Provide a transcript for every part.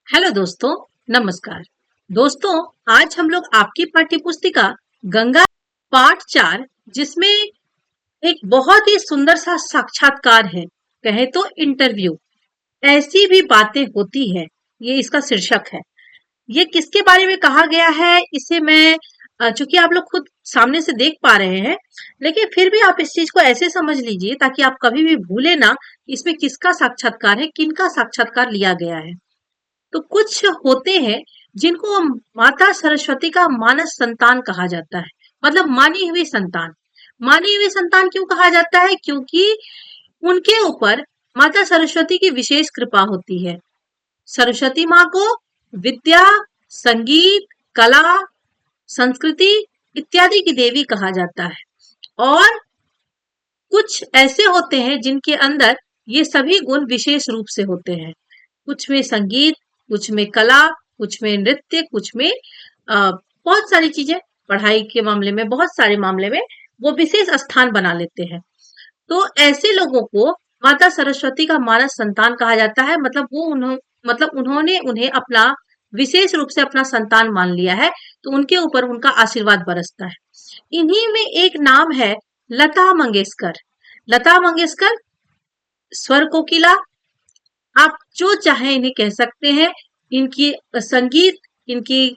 Hello दोस्तों, नमस्कार। दोस्तों, आज हम लोग आपकी पाठ्य पुस्तिका गंगा पाठ 4 जिसमें एक बहुत ही सुंदर सा साक्षात्कार है, कहे तो इंटरव्यू। ऐसी भी बातें होती है, ये इसका शीर्षक है। ये किसके बारे में कहा गया है इसे मैं चूंकि आप लोग खुद सामने से देख पा रहे हैं, लेकिन फिर भी आप इस चीज को ऐसे समझ लीजिए ताकि आप कभी भी भूले ना इसमें किसका साक्षात्कार है, किनका साक्षात्कार लिया गया है। तो कुछ होते हैं जिनको माता सरस्वती का मानस संतान कहा जाता है, मतलब मानी हुई संतान। मानी हुई संतान क्यों कहा जाता है? क्योंकि उनके ऊपर माता सरस्वती की विशेष कृपा होती है। सरस्वती माँ को विद्या, संगीत, कला, संस्कृति इत्यादि की देवी कहा जाता है। और कुछ ऐसे होते हैं जिनके अंदर ये सभी गुण विशेष रूप से होते हैं। कुछ में संगीत, कुछ में कला, कुछ में नृत्य, कुछ में बहुत सारी चीजें, पढ़ाई के मामले में, बहुत सारे मामले में वो विशेष स्थान बना लेते हैं। तो ऐसे लोगों को माता सरस्वती का मानस संतान कहा जाता है। मतलब उन्होंने उन्हें अपना विशेष रूप से अपना संतान मान लिया है, तो उनके ऊपर उनका आशीर्वाद बरसता है। इन्हीं में एक नाम है लता मंगेशकर। लता मंगेशकर स्वर कोकिला, आप जो चाहे इन्हें कह सकते हैं। इनकी संगीत, इनकी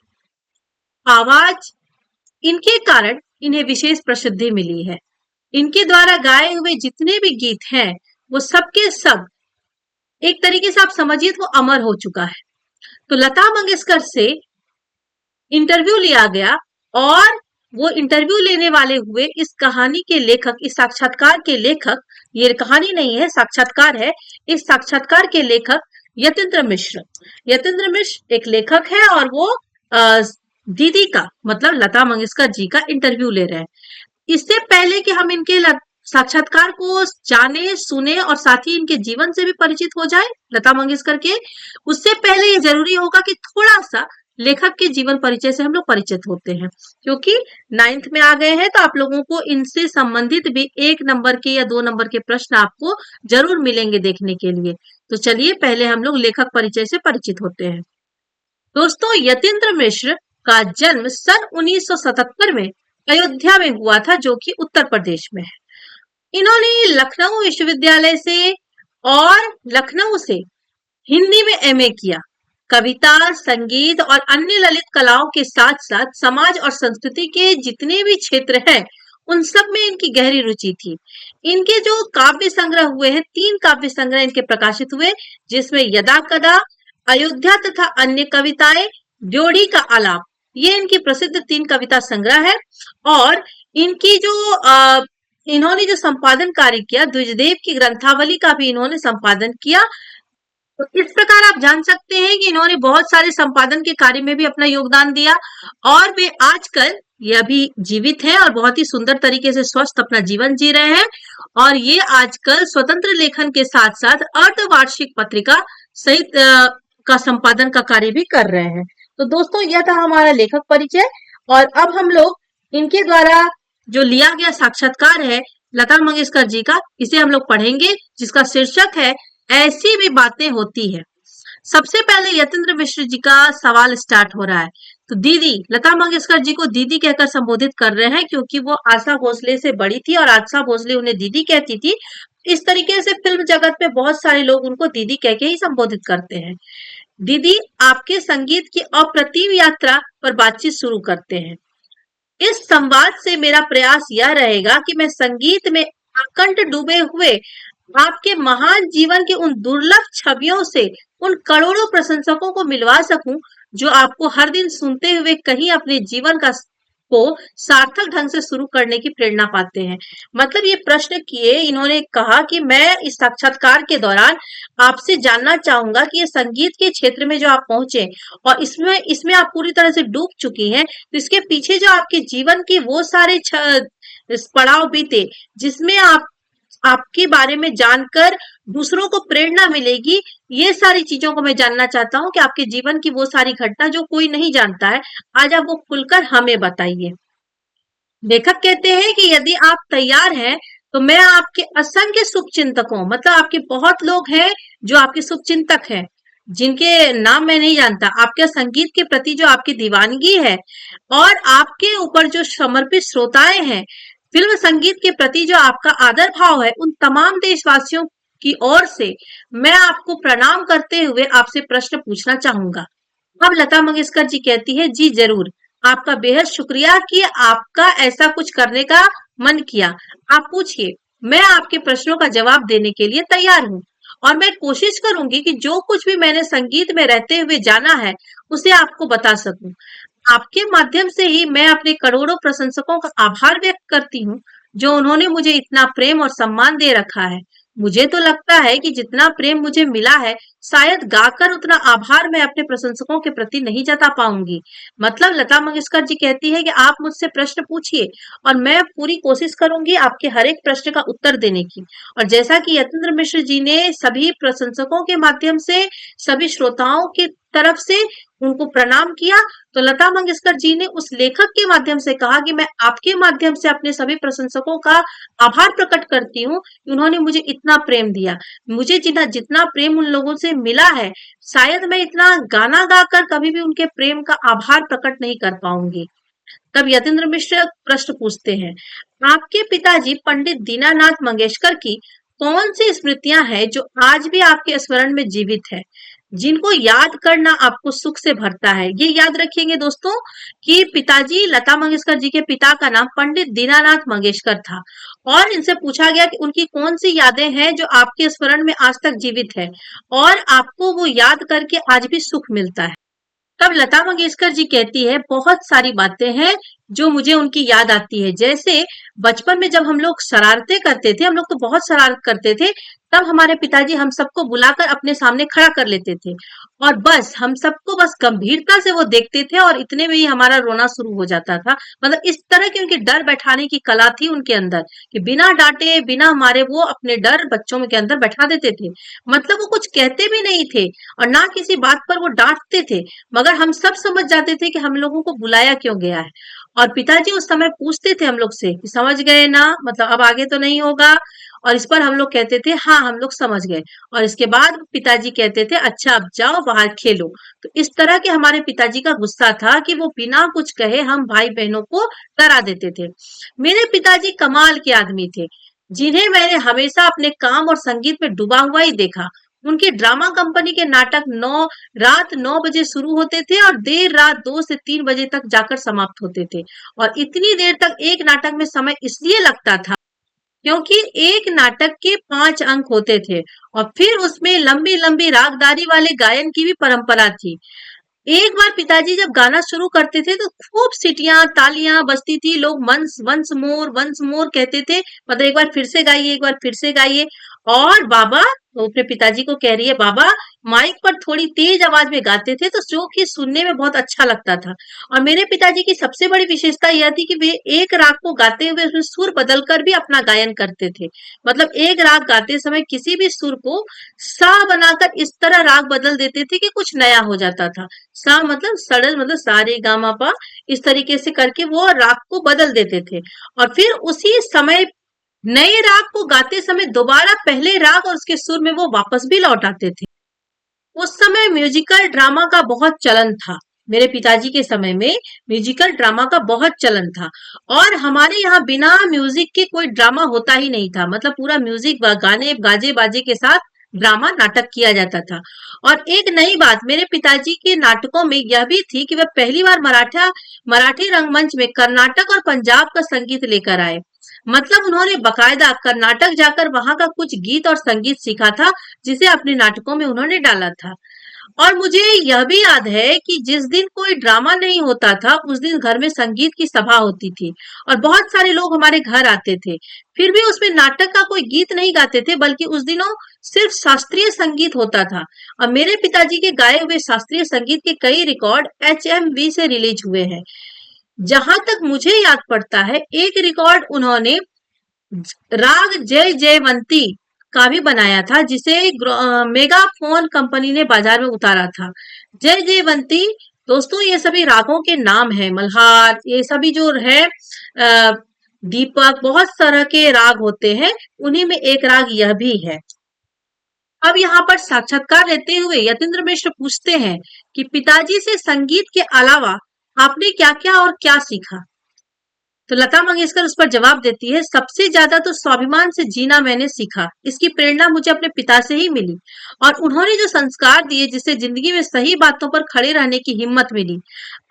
आवाज, इनके कारण इन्हें विशेष प्रसिद्धि मिली है। इनके द्वारा गाए हुए जितने भी गीत हैं वो सबके सब एक तरीके से आप समझिए तो अमर हो चुका है। तो लता मंगेशकर से इंटरव्यू लिया गया और वो इंटरव्यू लेने वाले हुए इस कहानी के लेखक, इस साक्षात्कार के लेखक, ये कहानी नहीं है साक्षात्कार है। इस साक्षात्कार के लेखक यतीन्द्र मिश्र। यतीन्द्र मिश्र एक लेखक है और वो दीदी का मतलब लता मंगेशकर जी का इंटरव्यू ले रहे हैं। इससे पहले कि हम इनके साक्षात्कार को जाने, सुने और साथ ही इनके जीवन से भी परिचित हो जाए लता मंगेशकर के, उससे पहले ये जरूरी होगा कि थोड़ा सा लेखक के जीवन परिचय से हम लोग परिचित होते हैं। क्योंकि 9th में आ गए हैं तो आप लोगों को इनसे संबंधित भी 1 नंबर के या 2 नंबर के प्रश्न आपको जरूर मिलेंगे देखने के लिए। तो चलिए पहले हम लोग लेखक परिचय से परिचित होते हैं। दोस्तों, यतीन्द्र मिश्र का जन्म सन 1977 में अयोध्या में हुआ था, जो कि उत्तर प्रदेश में है। इन्होंने लखनऊ विश्वविद्यालय से और लखनऊ से हिंदी में एमए किया। कविता, संगीत और अन्य ललित कलाओं के साथ साथ समाज और संस्कृति के जितने भी क्षेत्र हैं उन सब में इनकी गहरी रुचि थी। इनके जो काव्य संग्रह हुए हैं, 3 काव्य संग्रह इनके प्रकाशित हुए, जिसमें यदा कदा, अयोध्या तथा अन्य कविताएं, ड्योढ़ी का आलाप, ये इनकी प्रसिद्ध 3 कविता संग्रह है। और इनकी जो इन्होंने जो संपादन कार्य किया, द्विजदेव की ग्रंथावली का भी इन्होंने संपादन किया। तो इस प्रकार आप जान सकते हैं कि इन्होंने बहुत सारे संपादन के कार्य में भी अपना योगदान दिया और वे आजकल ये अभी जीवित हैं और बहुत ही सुंदर तरीके से स्वस्थ अपना जीवन जी रहे हैं। और ये आजकल स्वतंत्र लेखन के साथ साथ अर्धवार्षिक पत्रिका सहित का संपादन का कार्य भी कर रहे हैं। तो दोस्तों, यह था हमारा लेखक परिचय। और अब हम लोग इनके द्वारा जो लिया गया साक्षात्कार है लता मंगेशकर जी का, इसे हम लोग पढ़ेंगे, जिसका शीर्षक है ऐसी भी बातें होती है। सबसे पहले यतीन्द्र मिश्र जी का सवाल स्टार्ट हो रहा है। तो दीदी, लता मंगेशकर जी को दीदी कहकर संबोधित कर रहे हैं क्योंकि वो आशा भोसले से बड़ी थी और आशा भोसले उन्हें दीदी कहती थी। इस तरीके से फिल्म जगत में बहुत सारे लोग उनको दीदी कह के ही संबोधित करते हैं। दीदी, आपके संगीत की अप्रतिम यात्रा पर बातचीत शुरू करते हैं। इस संवाद से मेरा प्रयास यह रहेगा कि मैं संगीत में आकंठ डूबे हुए आपके महान जीवन के उन दुर्लभ छवियों से उन करोड़ों प्रशंसकों को मिलवा सकूं जो आपको हर दिन सुनते हुए कहीं अपने जीवन को सार्थक ढंग से शुरू करने की प्रेरणा पाते हैं। मतलब ये प्रश्न किए, इन्होंने कहा कि मैं इस साक्षात्कार के दौरान आपसे जानना चाहूंगा कि ये संगीत के क्षेत्र में जो आप पहुंचे और इसमें आप पूरी तरह से डूब चुकी हैं, तो इसके पीछे जो आपके जीवन के वो सारे पड़ाव बीते जिसमें आपके बारे में जानकर दूसरों को प्रेरणा मिलेगी, ये सारी चीजों को मैं जानना चाहता हूँ कि आपके जीवन की वो सारी घटना जो कोई नहीं जानता है, आज आप वो खुलकर हमें बताइए। लेखक कहते हैं कि यदि आप तैयार हैं तो मैं आपके असंख्य शुभचिंतकों, मतलब आपके बहुत लोग हैं जो आपके शुभचिंतक हैं, जिनके नाम मैं नहीं जानता, आपके संगीत के प्रति जो आपकी दीवानगी है और आपके ऊपर जो समर्पित श्रोताएं हैं, फिल्म संगीत के प्रति जो आपका आदर भाव है, उन तमाम देशवासियों की ओर से मैं आपको प्रणाम करते हुए आपसे प्रश्न पूछना चाहूंगा। अब लता मंगेशकर जी कहती है, जी जरूर, आपका बेहद शुक्रिया कि आपका ऐसा कुछ करने का मन किया। आप पूछिए, मैं आपके प्रश्नों का जवाब देने के लिए तैयार हूँ और मैं कोशिश करूंगी कि जो कुछ भी मैंने संगीत में रहते हुए जाना है उसे आपको बता सकूं। आपके माध्यम से ही मैं अपने करोड़ों प्रशंसकों का आभार व्यक्त करती हूँ, जो उन्होंने मुझे इतना प्रेम और सम्मान दे रखा है। मुझे तो लगता है कि जितना प्रेम मुझे मिला है, शायद गाकर उतना आभार मैं अपने प्रशंसकों के प्रति नहीं जता पाऊंगी। मतलब लता मंगेशकर जी कहती है कि आप मुझसे प्रश्न पूछिए और मैं पूरी कोशिश करूंगी आपके हर एक प्रश्न का उत्तर देने की। और जैसा कि यतेंद्र मिश्र जी ने सभी प्रशंसकों के माध्यम से, सभी श्रोताओं की तरफ से उनको प्रणाम किया, तो लता मंगेशकर जी ने उस लेखक के माध्यम से कहा कि मैं आपके माध्यम से अपने सभी प्रशंसकों का आभार प्रकट करती हूँ, उन्होंने मुझे इतना प्रेम दिया। मुझे जितना जितना प्रेम उन लोगों से मिला है, शायद मैं इतना गाना गाकर कभी भी उनके प्रेम का आभार प्रकट नहीं कर पाऊंगी। तब यतेंद्र मिश्र प्रश्न पूछते हैं, आपके पिताजी पंडित दीनानाथ मंगेशकर की कौन सी स्मृतियां हैं जो आज भी आपके स्मरण में जीवित है, जिनको याद करना आपको सुख से भरता है? ये याद रखेंगे दोस्तों कि पिताजी, लता मंगेशकर जी के पिता का नाम पंडित दीनानाथ मंगेशकर था और इनसे पूछा गया कि उनकी कौन सी यादें हैं जो आपके स्मरण में आज तक जीवित है और आपको वो याद करके आज भी सुख मिलता है। तब लता मंगेशकर जी कहती है, बहुत सारी बातें हैं जो मुझे उनकी याद आती है। जैसे बचपन में जब हम लोग शरारतें करते थे, हम लोग तो बहुत शरारत करते थे, तब हमारे पिताजी हम सबको बुलाकर अपने सामने खड़ा कर लेते थे और बस हम सबको बस गंभीरता से वो देखते थे और इतने में ही हमारा रोना शुरू हो जाता था। मतलब इस तरह की उनकी डर बैठाने की कला थी उनके अंदर कि बिना डांटे, बिना मारे वो अपने डर बच्चों के अंदर बैठा देते थे। मतलब वो कुछ कहते भी नहीं थे और ना किसी बात पर वो डांटते थे, मगर हम सब समझ जाते थे कि हम लोगों को बुलाया क्यों गया है। और पिताजी उस समय पूछते थे हम लोग से कि समझ गए ना, मतलब अब आगे तो नहीं होगा। और इस पर हम लोग कहते थे हाँ, हम लोग समझ गए। और इसके बाद पिताजी कहते थे अच्छा अब जाओ बाहर खेलो। तो इस तरह के हमारे पिताजी का गुस्सा था कि वो बिना कुछ कहे हम भाई बहनों को डरा देते थे। मेरे पिताजी कमाल के आदमी थे, जिन्हें मैंने हमेशा अपने काम और संगीत में डूबा हुआ ही देखा। उनकी ड्रामा कंपनी के नाटक रात 9 बजे शुरू होते थे और देर रात 2 से 3 बजे तक जाकर समाप्त होते थे। और इतनी देर तक एक नाटक में समय इसलिए लगता था क्योंकि एक नाटक के 5 अंक होते थे और फिर उसमें लंबी लंबी रागदारी वाले गायन की भी परंपरा थी। एक बार पिताजी जब गाना शुरू करते थे तो खूब सीटियां, तालियां बजती थी, लोग वंस मोर कहते थे, मतलब एक बार फिर से गाइए, एक बार फिर से गाइए। और बाबा, वो अपने पिताजी को कह रही है, बाबा माइक पर थोड़ी तेज आवाज में गाते थे तो जो कि सुनने में बहुत अच्छा लगता था। और मेरे पिताजी की सबसे बड़ी विशेषता यह थी कि वे एक राग को गाते हुए उसमें सुर बदलकर भी अपना गायन करते थे। मतलब एक राग गाते समय किसी भी सुर को सा बनाकर इस तरह राग बदल देते थे कि कुछ नया हो जाता था। सा मतलब सडल, मतलब सारे गामा पा, इस तरीके से करके वो राग को बदल देते थे और फिर उसी समय नए राग को गाते समय दोबारा पहले राग और उसके सुर में वो वापस भी लौट आते थे। उस समय म्यूजिकल ड्रामा का बहुत चलन था। मेरे पिताजी के समय में म्यूजिकल ड्रामा का बहुत चलन था और हमारे यहाँ बिना म्यूजिक के कोई ड्रामा होता ही नहीं था। मतलब पूरा म्यूजिक, गाने, गाजे बाजे के साथ ड्रामा नाटक किया जाता था। और एक नई बात मेरे पिताजी के नाटकों में यह भी थी कि वह पहली बार मराठी रंगमंच में कर्नाटक और पंजाब का संगीत लेकर आए। मतलब उन्होंने बकायदा कर्नाटक जाकर वहां का कुछ गीत और संगीत सीखा था, जिसे अपने नाटकों में उन्होंने डाला था। और मुझे यह भी याद है कि जिस दिन कोई ड्रामा नहीं होता था उस दिन घर में संगीत की सभा होती थी और बहुत सारे लोग हमारे घर आते थे। फिर भी उसमें नाटक का कोई गीत नहीं गाते थे, बल्कि उस दिनों सिर्फ शास्त्रीय संगीत होता था। और मेरे पिताजी के गाए हुए शास्त्रीय संगीत के कई रिकॉर्ड HMV से रिलीज हुए हैं। जहां तक मुझे याद पड़ता है, एक रिकॉर्ड उन्होंने राग जय जयवंती का भी बनाया था, जिसे मेगाफोन कंपनी ने बाजार में उतारा था। जय जयवंती दोस्तों, ये सभी रागों के नाम है। मल्हार, ये सभी जो है दीपक, बहुत तरह के राग होते हैं, उन्हीं में एक राग यह भी है। अब यहाँ पर साक्षात्कार लेते हुए यतीन्द्र मिश्र पूछते हैं कि पिताजी से संगीत के अलावा आपने क्या-क्या और क्या सीखा? तो लता मंगेशकर उस पर जवाब देती है, सबसे ज्यादा तो स्वाभिमान से जीना मैंने सीखा। इसकी प्रेरणा मुझे अपने पिता से ही मिली और उन्होंने जो संस्कार दिए जिससे जिंदगी में सही बातों पर खड़े रहने की हिम्मत मिली।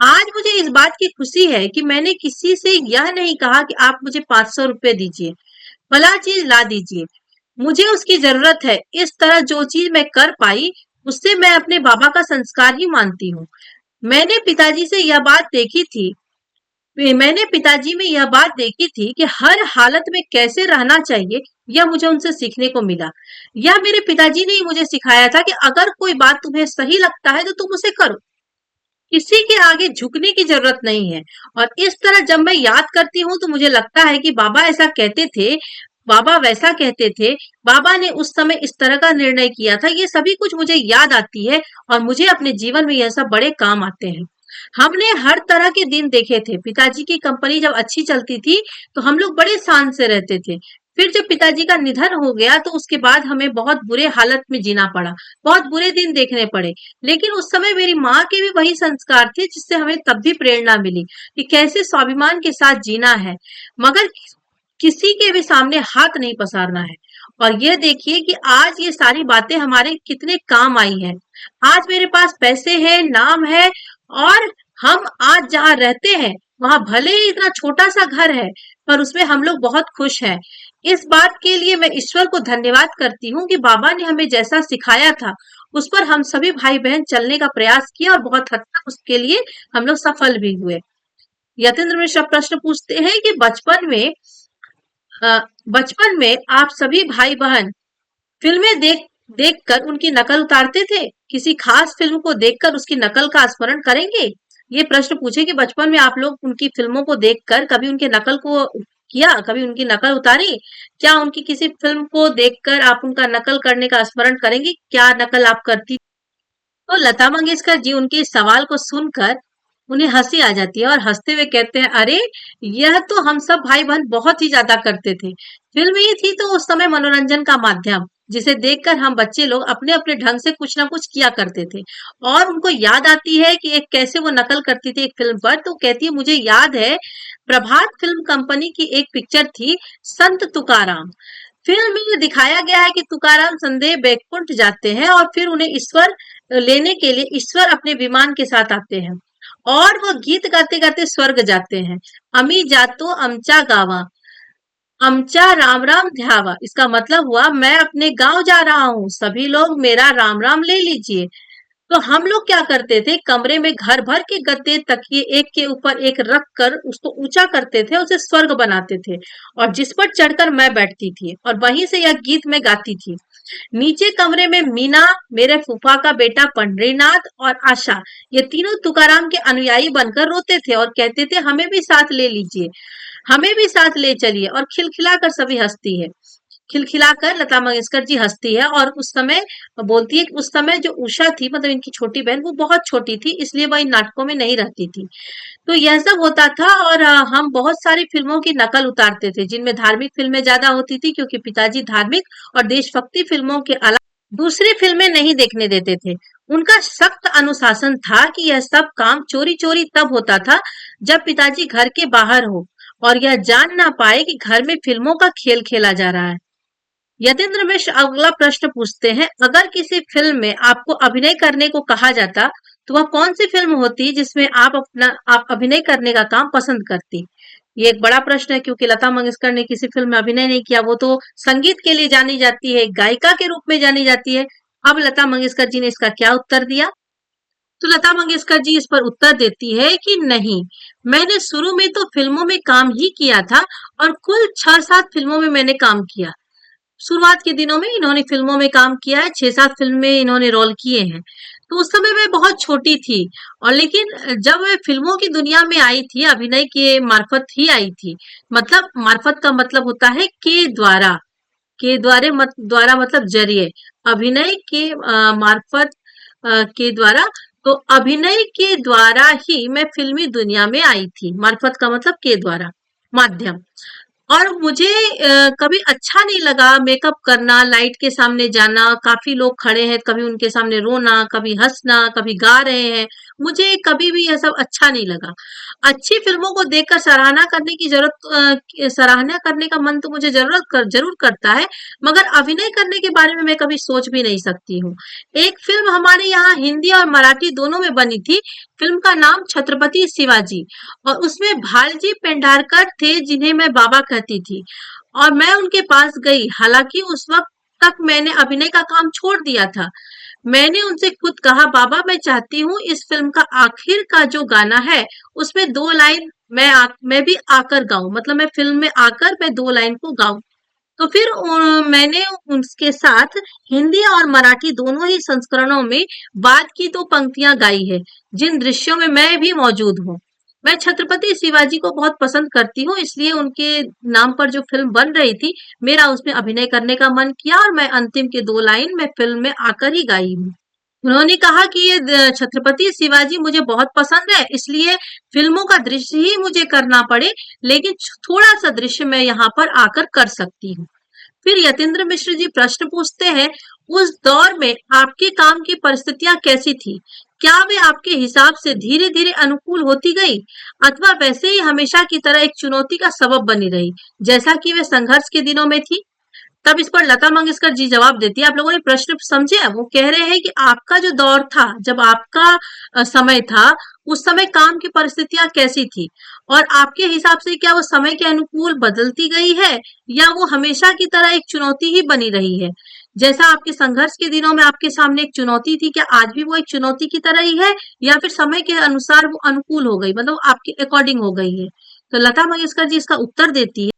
आज मुझे इस बात की खुशी है कि मैंने किसी से यह नहीं कहा कि आप मुझे 500 रुपए दीजिए, फला चीज ला दीजिए, मुझे उसकी जरूरत है। इस तरह जो चीज मैं कर पाई उससे मैं अपने बाबा का संस्कार ही मानती हूँ। मैंने पिताजी से यह बात देखी थी मैंने पिताजी में यह बात देखी थी कि हर हालत में कैसे रहना चाहिए, यह मुझे उनसे सीखने को मिला। यह मेरे पिताजी ने ही मुझे सिखाया था कि अगर कोई बात तुम्हें सही लगता है तो तुम उसे करो, किसी के आगे झुकने की जरूरत नहीं है। और इस तरह जब मैं याद करती हूँ तो मुझे लगता है कि बाबा ऐसा कहते थे, बाबा वैसा कहते थे, बाबा ने उस समय इस तरह का निर्णय किया था। ये सभी कुछ मुझे याद आती है और मुझे अपने जीवन में यह सब बड़े काम आते हैं। हमने हर तरह के दिन देखे थे। पिताजी की कंपनी जब अच्छी चलती थी तो हम लोग बड़े शान से रहते थे। फिर जब पिताजी का निधन हो गया तो उसके बाद हमें बहुत बुरे हालत में जीना पड़ा, बहुत बुरे दिन देखने पड़े। लेकिन उस समय मेरी माँ के भी वही संस्कार थे जिससे हमें तब भी प्रेरणा मिली कि कैसे स्वाभिमान के साथ जीना है, मगर किसी के भी सामने हाथ नहीं पसारना है। और ये देखिए कि आज ये सारी बातें हमारे कितने काम आई हैं। आज मेरे पास पैसे हैं, नाम है और हम आज जहाँ रहते हैं वहां भले ही इतना छोटा सा घर है पर उसमें हम लोग बहुत खुश हैं। इस बात के लिए मैं ईश्वर को धन्यवाद करती हूँ कि बाबा ने हमें जैसा सिखाया था उस पर हम सभी भाई बहन चलने का प्रयास किया और बहुत हद तक उसके लिए हम लोग सफल भी हुए। यतेंद्र मिश्र प्रश्न पूछते हैं कि बचपन में आप सभी भाई बहन फिल्में देखकर उनकी नकल उतारते थे, किसी खास फिल्म को देखकर उसकी नकल का स्मरण करेंगे? ये प्रश्न पूछे कि बचपन में आप लोग उनकी फिल्मों को देखकर कभी उनके नकल को किया, कभी उनकी नकल उतारी? क्या उनकी किसी फिल्म को देखकर आप उनका नकल करने का स्मरण करेंगे? क्या नकल आप करती? तो लता मंगेशकर जी उनके इस सवाल को सुनकर उन्हें हंसी आ जाती है और हंसते हुए कहते हैं, अरे यह तो हम सब भाई बहन बहुत ही ज्यादा करते थे। फिल्म ही थी तो उस समय मनोरंजन का माध्यम जिसे देखकर हम बच्चे लोग अपने अपने ढंग से कुछ ना कुछ किया करते थे। और उनको याद आती है कि एक कैसे वो नकल करती थी एक फिल्म पर, तो कहती है मुझे याद है प्रभात फिल्म कंपनी की एक पिक्चर थी संत तुकाराम। फिल्म में दिखाया गया है कि तुकाराम संदेह बैकुंठ जाते हैं और फिर उन्हें ईश्वर लेने के लिए ईश्वर अपने विमान के साथ आते हैं और वो गीत गाते गाते स्वर्ग जाते हैं। अमी जातो अमचा गावा, अमचा राम राम ध्यावा। इसका मतलब हुआ मैं अपने गांव जा रहा हूँ, सभी लोग मेरा राम राम ले लीजिए। तो हम लोग क्या करते थे, कमरे में घर भर के गद्दे तकिए एक के ऊपर एक रख कर उसको ऊंचा करते थे, उसे स्वर्ग बनाते थे और जिस पर चढ़कर मैं बैठती थी और वहीं से यह गीत मैं गाती थी। नीचे कमरे में मीना, मेरे फूफा का बेटा पंडरीनाथ और आशा, ये तीनों तुकाराम के अनुयायी बनकर रोते थे और कहते थे हमें भी साथ ले लीजिए, हमें भी साथ ले चलिए। और खिलखिलाकर सभी हंसती है, खिलखिलाकर लता मंगेशकर जी हंसती है और उस समय बोलती है कि उस समय जो उषा थी, मतलब इनकी छोटी बहन, वो बहुत छोटी थी इसलिए वह इन नाटकों में नहीं रहती थी। तो यह सब होता था और हम बहुत सारी फिल्मों की नकल उतारते थे जिनमें धार्मिक फिल्में ज्यादा होती थी क्योंकि पिताजी धार्मिक और देशभक्ति फिल्मों के अलावा दूसरी फिल्में नहीं देखने देते थे। उनका सख्त अनुशासन था कि यह सब काम चोरी चोरी तब होता था जब पिताजी घर के बाहर हो और यह जान ना पाए कि घर में फिल्मों का खेल खेला जा रहा है। यतेंद्र मिश्र अगला प्रश्न पूछते हैं, अगर किसी फिल्म में आपको अभिनय करने को कहा जाता तो वह कौन सी फिल्म होती जिसमें आप अभिनय करने का काम पसंद करती? ये एक बड़ा प्रश्न है क्योंकि लता मंगेशकर ने किसी फिल्म में अभिनय नहीं किया, वो तो संगीत के लिए जानी जाती है, गायिका के रूप में जानी जाती है। अब लता मंगेशकर जी ने इसका क्या उत्तर दिया? तो लता मंगेशकर जी इस पर उत्तर देती है कि नहीं, मैंने शुरू में तो फिल्मों में काम ही किया था और कुल 6-7 फिल्मों में मैंने काम किया। शुरुआत के दिनों में इन्होंने फिल्मों में काम किया है, 6-7 फिल्म में इन्होंने रोल किए हैं। तो उस समय मैं बहुत छोटी थी और लेकिन जब मैं फिल्मों की दुनिया में आई थी अभिनय के मार्फत ही आई थी। मतलब मार्फत का मतलब होता है के द्वारा, द्वारा मतलब जरिए, अभिनय के मार्फत के द्वारा। तो अभिनय के द्वारा ही मैं फिल्मी दुनिया में आई थी। मार्फत का मतलब के द्वारा, माध्यम। और मुझे कभी अच्छा नहीं लगा मेकअप करना, लाइट के सामने जाना, काफ़ी लोग खड़े हैं, कभी उनके सामने रोना, कभी हँसना, कभी गा रहे हैं। मुझे कभी भी ये सब अच्छा नहीं लगा। अच्छी फ़िल्मों को देखकर सराहना करने की सराहना करने का मन तो मुझे ज़रूर करता है, मगर अभिनय करने के बारे में मैं कभी सोच भी नहीं सकती हूँ। एक फ़िल्म हमारे यहाँ हिंदी और मराठी दोनों में बनी थी। फ़िल्म का नाम छत्रपति शिवाजी, और उसमें भालजी पेंढारकर थे जिन्हें मैं बाबा कहती थी, और मैं उनके पास गई। हालांकि उस वक्त तक मैंने अभिनय का काम छोड़ दिया था। मैंने उनसे खुद कहा, बाबा मैं चाहती हूँ इस फिल्म का आखिर का जो गाना है उसमें 2 लाइन मैं भी आकर गाऊं, मतलब मैं फिल्म में आकर मैं 2 लाइन को गाऊं। तो फिर मैंने उसके साथ हिंदी और मराठी दोनों ही संस्करणों में बाद की 2 पंक्तियां गाई है, जिन दृश्यों में मैं भी मौजूद हूँ। मैं छत्रपति शिवाजी को बहुत पसंद करती हूँ, इसलिए उनके नाम पर जो फिल्म बन रही थी, मेरा उसमें अभिनय करने का मन किया, और मैं अंतिम के 2 लाइन मैं फिल्म में आकर ही गाई हूँ। उन्होंने कहा कि ये छत्रपति शिवाजी मुझे बहुत पसंद है, इसलिए फिल्मों का दृश्य ही मुझे करना पड़े, लेकिन थोड़ा सा दृश्य मैं यहाँ पर आकर कर सकती हूँ। फिर यतीन्द्र मिश्र जी प्रश्न पूछते हैं, उस दौर में आपके काम की परिस्थितियां कैसी थी? क्या वे आपके हिसाब से धीरे धीरे अनुकूल होती गई, अथवा वैसे ही हमेशा की तरह एक चुनौती का सबब बनी रही, जैसा कि वे संघर्ष के दिनों में थी? तब इस पर लता मंगेशकर जी जवाब देती है। आप लोगों ने प्रश्न समझे? वो कह रहे हैं कि आपका जो दौर था, जब आपका समय था, उस समय काम की परिस्थितियां कैसी थी, और आपके हिसाब से क्या वो समय के अनुकूल बदलती गई है, या वो हमेशा की तरह एक चुनौती ही बनी रही है? जैसा आपके संघर्ष के दिनों में आपके सामने एक चुनौती थी, क्या आज भी वो एक चुनौती की तरह ही है, या फिर समय के अनुसार वो अनुकूल हो गई, मतलब आपके अकॉर्डिंग हो गई है? तो लता मंगेशकर जी इसका उत्तर देती है।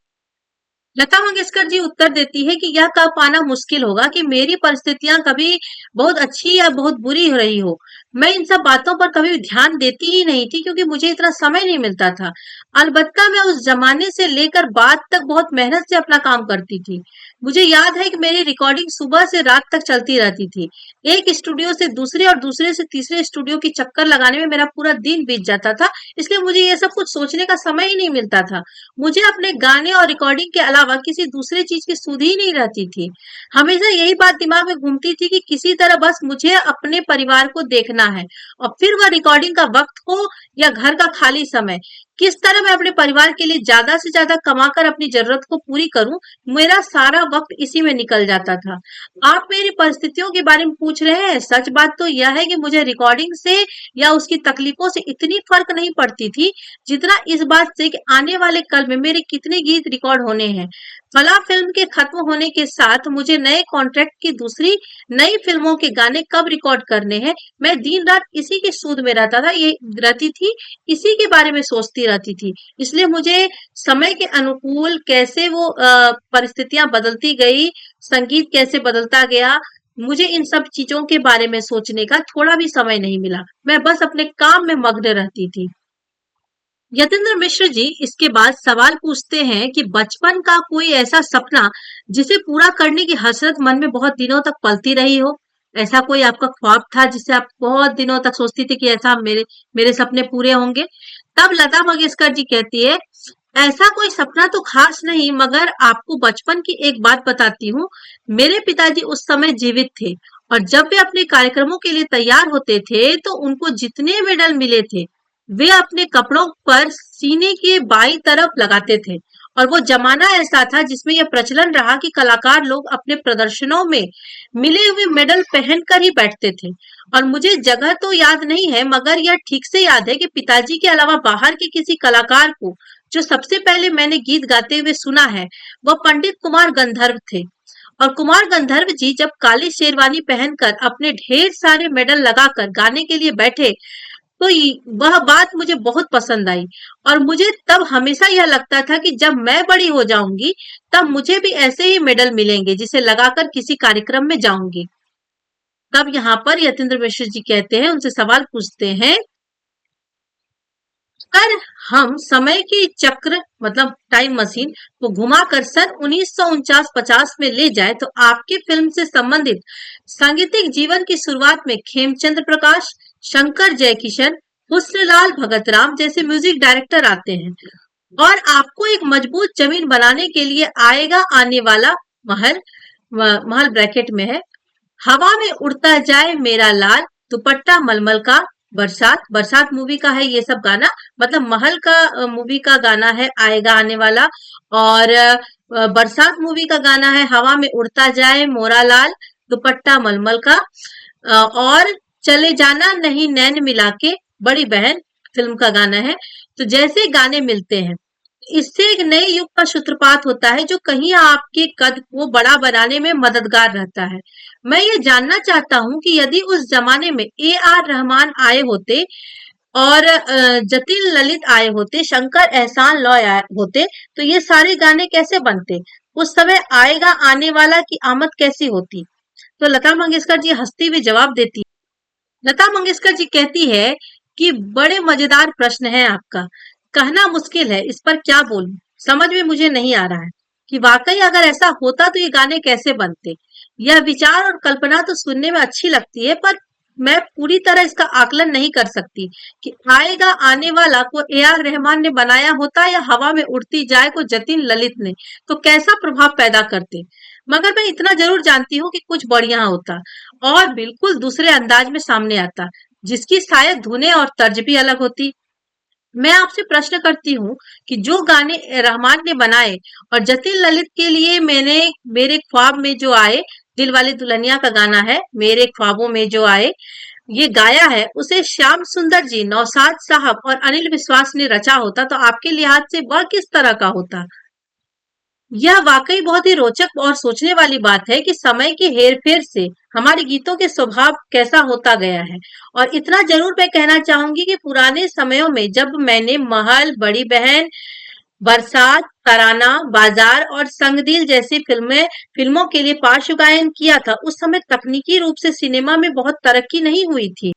लता मंगेशकर जी उत्तर देती है कि यह कह पाना मुश्किल होगा कि मेरी परिस्थितियां कभी बहुत अच्छी या बहुत बुरी हो रही हो। मैं इन सब बातों पर कभी ध्यान देती ही नहीं थी, क्योंकि मुझे इतना समय नहीं मिलता था। अलबत्ता मैं उस जमाने से लेकर बाद तक बहुत मेहनत से अपना काम करती थी। मुझे याद है कि मेरी रिकॉर्डिंग सुबह से रात तक चलती रहती थी। एक स्टूडियो से दूसरे और दूसरे से तीसरे स्टूडियो की चक्कर लगाने में मेरा पूरा दिन बीत जाता था, इसलिए मुझे ये सब कुछ सोचने का समय ही नहीं मिलता था। मुझे अपने गाने और रिकॉर्डिंग के अलावा किसी दूसरे चीज की सुध ही नहीं रहती थी। हमेशा यही बात दिमाग में घूमती थी कि किसी तरह बस मुझे अपने परिवार को देखना है, और फिर वह रिकॉर्डिंग का वक्त हो या घर का खाली समय, किस तरह मैं अपने परिवार के लिए ज्यादा से ज्यादा कमाकर अपनी जरूरत को पूरी करूं, मेरा सारा वक्त इसी में निकल जाता था। आप मेरी परिस्थितियों के बारे में पूछ रहे हैं, सच बात तो यह है कि मुझे रिकॉर्डिंग से या उसकी तकलीफों से इतनी फर्क नहीं पड़ती थी, जितना इस बात से कि आने वाले कल में मेरे कितने गीत रिकॉर्ड होने हैं। फला फिल्म के खत्म होने के साथ मुझे नए कॉन्ट्रैक्ट की दूसरी नई फिल्मों के गाने कब रिकॉर्ड करने हैं, मैं दिन रात इसी की सूद में रहती थी, इसी के बारे में सोचती रहती थी। इसलिए मुझे समय के अनुकूल कैसे वो परिस्थितियां बदलती गई, संगीत कैसे बदलता गया, मुझे इन सब चीजों के बारे में सोचने का थोड़ा भी समय नहीं मिला। मैं बस अपने काम में मग्न रहती थी। यतेंद्र मिश्र जी इसके बाद सवाल पूछते हैं कि बचपन का कोई ऐसा सपना जिसे पूरा करने की हसरत मन में बहुत दिनों तक पलती रही हो। ऐसा कोई आपका ख्वाब था जिसे आप बहुत दिनों तक सोचती थी कि ऐसा मेरे मेरे सपने पूरे होंगे? तब लता मंगेशकर जी कहती है, ऐसा कोई सपना तो खास नहीं, मगर आपको बचपन की एक बात बताती हूँ। मेरे पिताजी उस समय जीवित थे, और जब वे अपने कार्यक्रमों के लिए तैयार होते थे तो उनको जितने मेडल मिले थे, वे अपने कपड़ों पर सीने के बाईं तरफ लगाते थे। और वो जमाना ऐसा था जिसमें यह प्रचलन रहा कि कलाकार लोग अपने प्रदर्शनों में मिले हुए मेडल पहनकर ही बैठते थे। और मुझे जगह तो याद नहीं है, मगर यह ठीक से याद है कि पिताजी के अलावा बाहर के किसी कलाकार को जो सबसे पहले मैंने गीत गाते हुए सुना है, वह पंडित कुमार गंधर्व थे। और कुमार गंधर्व जी जब काली शेरवानी पहनकर अपने ढेर सारे मेडल लगाकर गाने के लिए बैठे, तो वह बात मुझे बहुत पसंद आई। और मुझे तब हमेशा यह लगता था कि जब मैं बड़ी हो जाऊंगी, तब मुझे भी ऐसे ही मेडल मिलेंगे जिसे लगाकर किसी कार्यक्रम में जाऊंगी। तब यहाँ पर यतीन्द्र मिश्र जी कहते हैं, उनसे सवाल पूछते हैं, अगर हम समय की चक्र मतलब टाइम मशीन को घुमाकर सन 1949-50 में ले जाए, तो आपके फिल्म से संबंधित सांगीतिक जीवन की शुरुआत में खेमचंद्र प्रकाश, शंकर जयकिशन, हुस्नलाल भगतराम जैसे म्यूजिक डायरेक्टर आते हैं। और आपको एक मजबूत जमीन बनाने के लिए आएगा आने वाला महल। महल ब्रैकेट में है, हवा में उड़ता जाए मेरा लाल, दुपट्टा मलमल का, बरसात, बरसात मूवी का है ये सब गाना, मतलब महल का मूवी का गाना है आएगा आने वाला। और बरसात मूवी का गाना है हवा में उड़ता जाए मोरा लाल, दुपट्टा मलमल का। और चले जाना नहीं नैन मिला के, बड़ी बहन फिल्म का गाना है। तो जैसे गाने मिलते हैं, इससे एक नए युग का सूत्रपात होता है जो कहीं आपके कद को बड़ा बनाने में मददगार रहता है। मैं ये जानना चाहता हूँ कि यदि उस जमाने में A R रहमान आए होते और जतिन ललित आए होते, शंकर एहसान लॉय आए होते, तो ये सारे गाने कैसे बनते? उस समय आएगा आने वाला की आमद कैसी होती? तो लता मंगेशकर जी हंसती हुई जवाब देती, लता मंगेशकर जी कहती है कि बड़े मजेदार प्रश्न है आपका, कहना मुश्किल है, इस पर क्या बोलूं, समझ में मुझे नहीं आ रहा है कि वाकई अगर ऐसा होता तो ये गाने कैसे बनते। यह विचार और कल्पना तो सुनने में अच्छी लगती है, पर मैं पूरी तरह इसका आकलन नहीं कर सकती कि आएगा आने वाला को A R रहमान ने बनाया होता या हवा में उड़ती जाए को जतिन ललित ने, तो कैसा प्रभाव पैदा करते। मगर मैं इतना जरूर जानती हूँ कि कुछ बढ़िया होता और बिल्कुल दूसरे अंदाज में सामने आता, जिसकी शायद धुनें और तर्ज भी अलग होती। मैं आपसे प्रश्न करती हूँ कि जो गाने रहमान ने बनाए और जतिन ललित के लिए मैंने मेरे ख्वाब में जो आए, दिल वाले दुल्हनिया का गाना है, मेरे ख्वाबों में जो आए, ये गाया है, उसे श्याम सुंदर जी, नौशाद साहब और अनिल विश्वास ने रचा होता तो आपके लिहाज से वह किस तरह का होता? यह वाकई बहुत ही रोचक और सोचने वाली बात है कि समय के हेरफेर से हमारे गीतों के स्वभाव कैसा होता गया है। और इतना जरूर मैं कहना चाहूंगी कि पुराने समयों में जब मैंने महल, बड़ी बहन, बरसात, तराना, बाजार और संगदिल जैसी फिल्मों के लिए पार्श्व गायन किया था, उस समय तकनीकी रूप से सिनेमा में बहुत तरक्की नहीं हुई थी।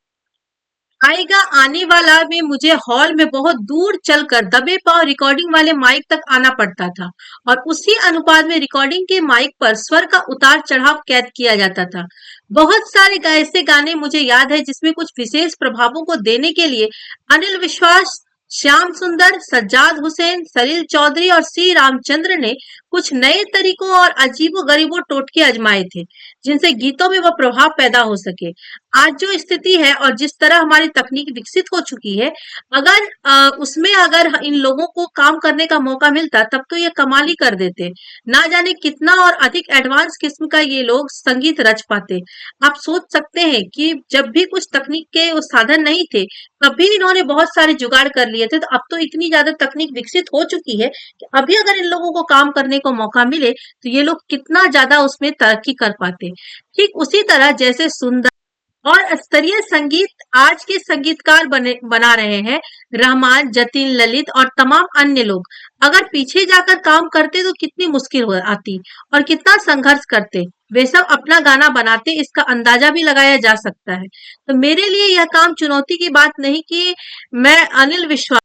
आएगा आने वाला में मुझे हॉल में बहुत दूर चलकर दबे पांव रिकॉर्डिंग वाले माइक तक आना पड़ता था और उसी अनुपात में रिकॉर्डिंग के माइक पर स्वर का उतार चढ़ाव कैद किया जाता था। बहुत सारे ऐसे गाने मुझे याद है जिसमें कुछ विशेष प्रभावों को देने के लिए अनिल विश्वास, श्याम सुंदर, सज्जाद हुसैन, सलील चौधरी और सी रामचंद्र ने कुछ नए तरीकों और अजीबो गरीबो टोटके आजमाए थे, जिनसे गीतों में वह प्रभाव पैदा हो सके। आज जो स्थिति है और जिस तरह हमारी तकनीक विकसित हो चुकी है, अगर उसमें अगर इन लोगों को काम करने का मौका मिलता तब तो ये कमाल ही कर देते। ना जाने कितना और अधिक एडवांस किस्म का ये लोग संगीत रच पाते। आप सोच सकते हैं कि जब भी कुछ तकनीक के वो साधन नहीं थे, तब भी इन्होंने बहुत सारे जुगाड़ कर लिए थे। तो अब तो इतनी ज्यादा तकनीक विकसित हो चुकी है कि अभी अगर इन लोगों को काम करने को मौका मिले तो ये लोग कितना ज्यादा उसमें तरक्की कर पाते। ठीक उसी तरह जैसे सुंदर और स्तरीय संगीत आज के संगीतकार बना रहे हैं, रहमान, जतिन ललित और तमाम अन्य लोग, अगर पीछे जाकर काम करते तो कितनी मुश्किल हो आती और कितना संघर्ष करते। वे सब अपना गाना बनाते, इसका अंदाजा भी लगाया जा सकता है। तो मेरे लिए यह काम चुनौती की बात नहीं कि मैं अनिल विश्वास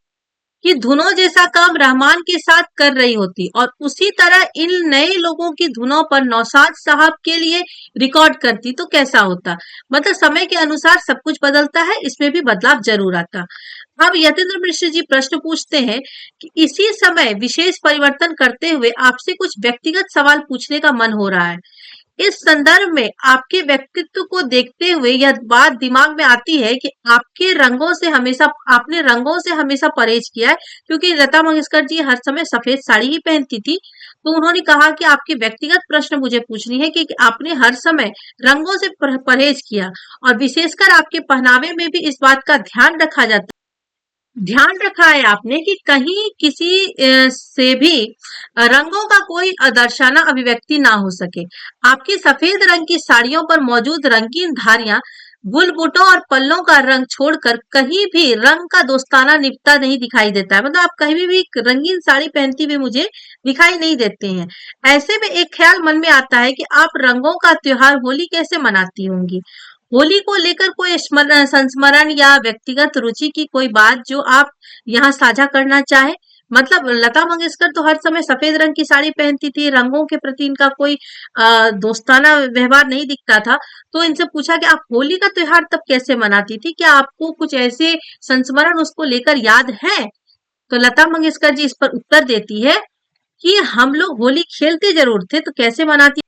कि धुनों जैसा काम रहमान के साथ कर रही होती और उसी तरह इन नए लोगों की धुनों पर नौशाद साहब के लिए रिकॉर्ड करती तो कैसा होता। मतलब समय के अनुसार सब कुछ बदलता है, इसमें भी बदलाव जरूर आता। अब यतेंद्र मिश्र जी प्रश्न पूछते हैं कि इसी समय विशेष परिवर्तन करते हुए आपसे कुछ व्यक्तिगत सवाल पूछने का मन हो रहा है। इस संदर्भ में आपके व्यक्तित्व को देखते हुए यह बात दिमाग में आती है कि आपने रंगों से हमेशा परहेज किया है, क्योंकि लता मंगेशकर जी हर समय सफेद साड़ी ही पहनती थी। तो उन्होंने कहा कि आपके व्यक्तिगत प्रश्न मुझे पूछनी है कि आपने हर समय रंगों से परहेज किया और विशेषकर आपके पहनावे में भी इस बात का ध्यान रखा है आपने कि कहीं किसी से भी रंगों का कोई दर्शाना अभिव्यक्ति ना हो सके। आपकी सफेद रंग की साड़ियों पर मौजूद रंगीन धारियां, बुलबुटों और पल्लों का रंग छोड़कर कहीं भी रंग का दोस्ताना निभता नहीं दिखाई देता है। मतलब आप कहीं भी रंगीन साड़ी पहनती हुई मुझे दिखाई नहीं देते हैं। ऐसे में एक ख्याल मन में आता है कि आप रंगों का त्योहार होली कैसे मनाती होंगी। होली को लेकर कोई संस्मरण या व्यक्तिगत रुचि की कोई बात जो आप यहाँ साझा करना चाहे। मतलब लता मंगेशकर तो हर समय सफेद रंग की साड़ी पहनती थी, रंगों के प्रति इनका कोई दोस्ताना व्यवहार नहीं दिखता था। तो इनसे पूछा कि आप होली का त्योहार तब कैसे मनाती थी, क्या आपको कुछ ऐसे संस्मरण उसको लेकर याद है? तो लता मंगेशकर जी इस पर उत्तर देती है कि हम लोग होली खेलते जरूर थे, तो कैसे मनाती।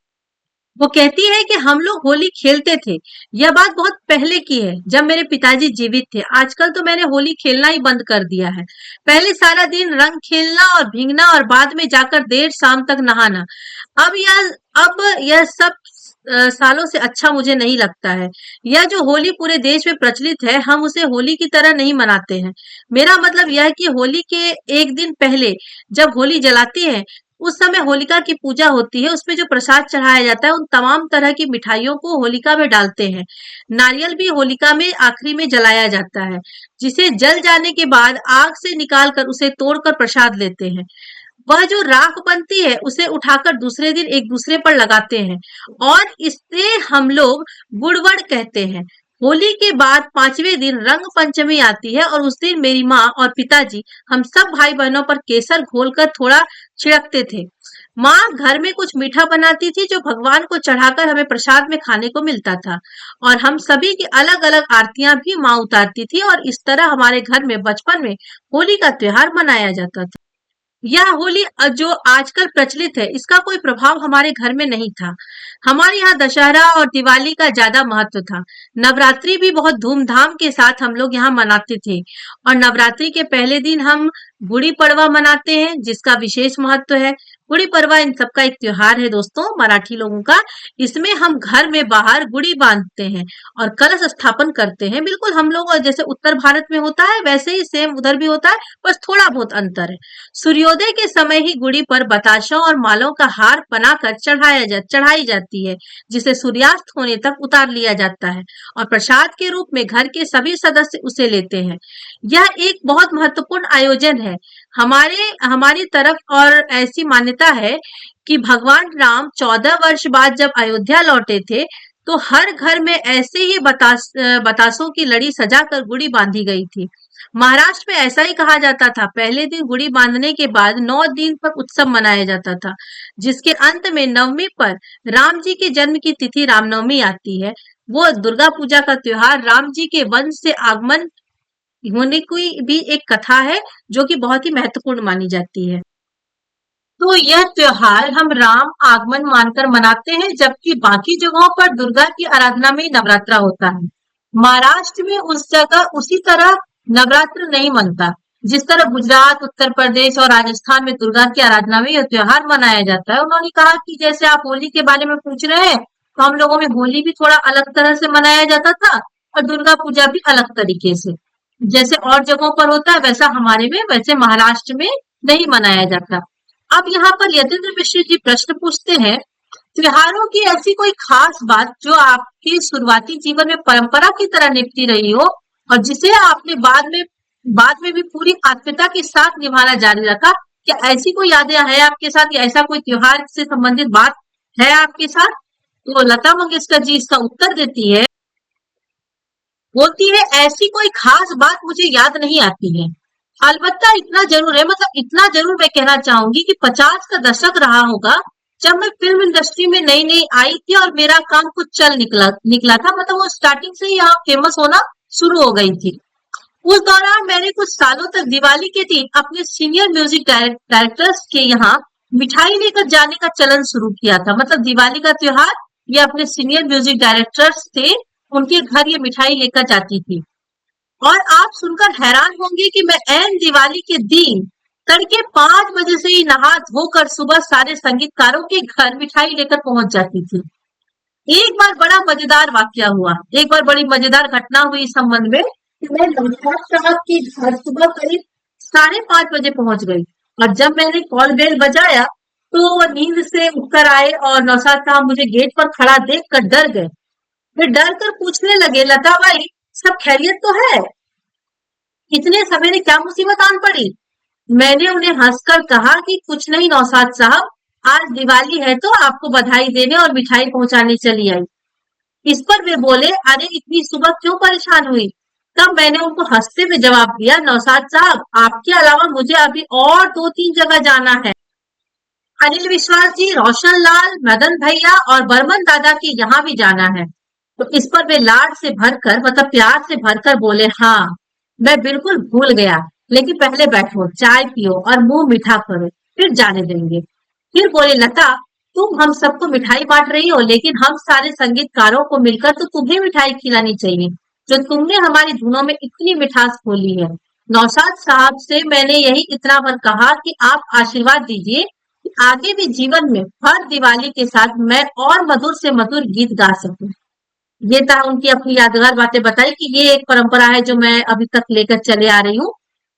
वो कहती है कि हम लोग होली खेलते थे। यह बात बहुत पहले की है, जब मेरे पिताजी जीवित थे। आजकल तो मैंने होली खेलना ही बंद कर दिया है। पहले सारा दिन रंग खेलना और भीगना और बाद में जाकर देर शाम तक नहाना। अब यह सब सालों से अच्छा मुझे नहीं लगता है। यह जो होली पूरे देश में प्रचलित है, हम उसे होली की तरह नहीं मनाते हैं। मेरा मतलब यह है कि होली के एक दिन पहले जब होली जलाते हैं, उस समय होलिका की पूजा होती है। उसमें जो प्रसाद चढ़ाया जाता है, उन तमाम तरह की मिठाइयों को होलिका में डालते हैं। नारियल भी होलिका में आखिरी में जलाया जाता है, जिसे जल जाने के बाद आग से निकाल कर उसे तोड़कर प्रसाद लेते हैं। वह जो राख बनती है, उसे उठाकर दूसरे दिन एक दूसरे पर लगाते हैं और इसे हम लोग गुड़वड़ कहते हैं। होली के बाद 5वें दिन रंग पंचमी आती है और उस दिन मेरी माँ और पिताजी हम सब भाई बहनों पर केसर घोलकर थोड़ा छिड़कते थे। माँ घर में कुछ मीठा बनाती थी जो भगवान को चढ़ाकर हमें प्रसाद में खाने को मिलता था, और हम सभी की अलग अलग आरतियां भी माँ उतारती थी, और इस तरह हमारे घर में बचपन में होली का त्योहार मनाया जाता था। यह होली जो आजकल प्रचलित है, इसका कोई प्रभाव हमारे घर में नहीं था। हमारे यहाँ दशहरा और दिवाली का ज्यादा महत्व था। नवरात्रि भी बहुत धूमधाम के साथ हम लोग यहाँ मनाते थे, और नवरात्रि के पहले दिन हम गुड़ी पड़वा मनाते हैं, जिसका विशेष महत्व है। गुड़ी पड़वा इन सबका एक त्योहार है दोस्तों, मराठी लोगों का। इसमें हम घर में बाहर गुड़ी बांधते हैं और कलश स्थापन करते हैं। बिल्कुल हम लोग जैसे उत्तर भारत में होता है, वैसे ही सेम उधर भी होता है, बस थोड़ा बहुत अंतर है। सूर्योदय के समय ही गुड़ी पर बताशों और मालों का हार बनाकर चढ़ाई जाती है, जिसे सूर्यास्त होने तक उतार लिया जाता है, और प्रसाद के रूप में घर के सभी सदस्य उसे लेते हैं। यह एक बहुत महत्वपूर्ण आयोजन है हमारी तरफ, और ऐसी मान्यता है कि भगवान राम 14 वर्ष बाद जब अयोध्या लौटे थे, तो हर घर में ऐसे ही बतासों की लड़ी सजाकर गुड़ी बांधी गई थी। महाराष्ट्र में ऐसा ही कहा जाता था। पहले दिन गुड़ी बांधने के बाद 9 दिन तक उत्सव मनाया जाता था, जिसके अंत में नवमी पर राम जी के जन्म की तिथि रामनवमी आती है। वो दुर्गा पूजा का त्योहार राम जी के वंश से आगमन होने की भी एक कथा है, जो कि बहुत ही महत्वपूर्ण मानी जाती है। तो यह त्योहार हम राम आगमन मानकर मनाते हैं, जबकि बाकी जगहों पर दुर्गा की आराधना में नवरात्रा होता है। महाराष्ट्र में उस जगह उसी तरह नवरात्र नहीं मनता, जिस तरह गुजरात, उत्तर प्रदेश और राजस्थान में दुर्गा की आराधना में यह त्योहार मनाया जाता है। उन्होंने कहा कि जैसे आप होली के बारे में पूछ रहे हैं, तो हम लोगों में होली भी थोड़ा अलग तरह से मनाया जाता था, और दुर्गा पूजा भी अलग तरीके से। जैसे और जगहों पर होता है, वैसा हमारे में, वैसे महाराष्ट्र में नहीं मनाया जाता। अब यहाँ पर यतेंद्र मिश्र जी प्रश्न पूछते हैं, त्योहारों की ऐसी कोई खास बात जो आपके शुरुआती जीवन में परंपरा की तरह निभती रही हो, और जिसे आपने बाद में भी पूरी आत्मीयता के साथ निभाना जारी रखा? क्या ऐसी कोई यादें है आपके साथ, या ऐसा कोई त्योहार से संबंधित बात है आपके साथ? तो लता मंगेशकर जी इसका उत्तर देती है, बोलती है, ऐसी कोई खास बात मुझे याद नहीं आती है। अलबत्ता इतना जरूर है, मतलब इतना जरूर मैं कहना चाहूंगी कि 50 का दशक रहा होगा, जब मैं फिल्म इंडस्ट्री में नई नई आई थी और मेरा काम कुछ चल निकला था। मतलब वो स्टार्टिंग से ही यहाँ फेमस होना शुरू हो गई थी। उस दौरान मैंने कुछ सालों तक दिवाली के दिन अपने सीनियर म्यूजिक डायरेक्टर्स के यहाँ मिठाई लेकर जाने का चलन शुरू किया था। मतलब दिवाली का त्योहार, ये अपने सीनियर म्यूजिक डायरेक्टर्स थे, उनके घर ये मिठाई लेकर जाती थी। और आप सुनकर हैरान होंगे कि मैं ऐन दिवाली के दिन तड़के 5 बजे से ही नहा धोकर सुबह सारे संगीतकारों के घर मिठाई लेकर पहुंच जाती थी। एक बार बड़ा मजेदार वाकया हुआ, एक बार बड़ी मजेदार घटना हुई इस संबंध में, कि मैं नौशाद साहब के घर सुबह करीब 5:30 बजे पहुंच गई, और जब मैंने कॉल बेल बजाया, तो वो नींद से उठकर आए और नौशाद साहब मुझे गेट पर खड़ा देखकर डर गए। वे डर कर पूछने लगे, लता भाई सब खैरियत तो है? इतने सवेरे क्या मुसीबत आन पड़ी? मैंने उन्हें हंसकर कहा कि कुछ नहीं नौशाद साहब, आज दिवाली है तो आपको बधाई देने और मिठाई पहुंचाने चली आई। इस पर वे बोले, अरे इतनी सुबह क्यों परेशान हुई? तब मैंने उनको हंसते हुए जवाब दिया, नौशाद साहब आपके अलावा मुझे अभी और 2-3 जगह जाना है। अनिल विश्वास जी, रोशन लाल, मदन भैया और बर्मन दादा के यहाँ भी जाना है। तो इस पर वे लाड से भरकर, मतलब प्यार से भरकर बोले, हाँ मैं बिल्कुल भूल गया, लेकिन पहले बैठो, चाय पियो और मुंह मीठा करो, फिर जाने देंगे। फिर बोले, लता, तुम हम सबको मिठाई बांट रही हो, लेकिन हम सारे संगीतकारों को मिलकर तो तुम्हें मिठाई खिलानी चाहिए, जो तुमने हमारी धुनों में इतनी मिठास खोली है। नौशाद साहब से मैंने यही इतना भर कहा कि आप आशीर्वाद दीजिए कि आगे भी जीवन में हर दिवाली के साथ मैं और मधुर से मधुर गीत गा सकूं। ये था उनकी अपनी यादगार बातें बताई कि ये एक परंपरा है जो मैं अभी तक लेकर चले आ रही हूँ।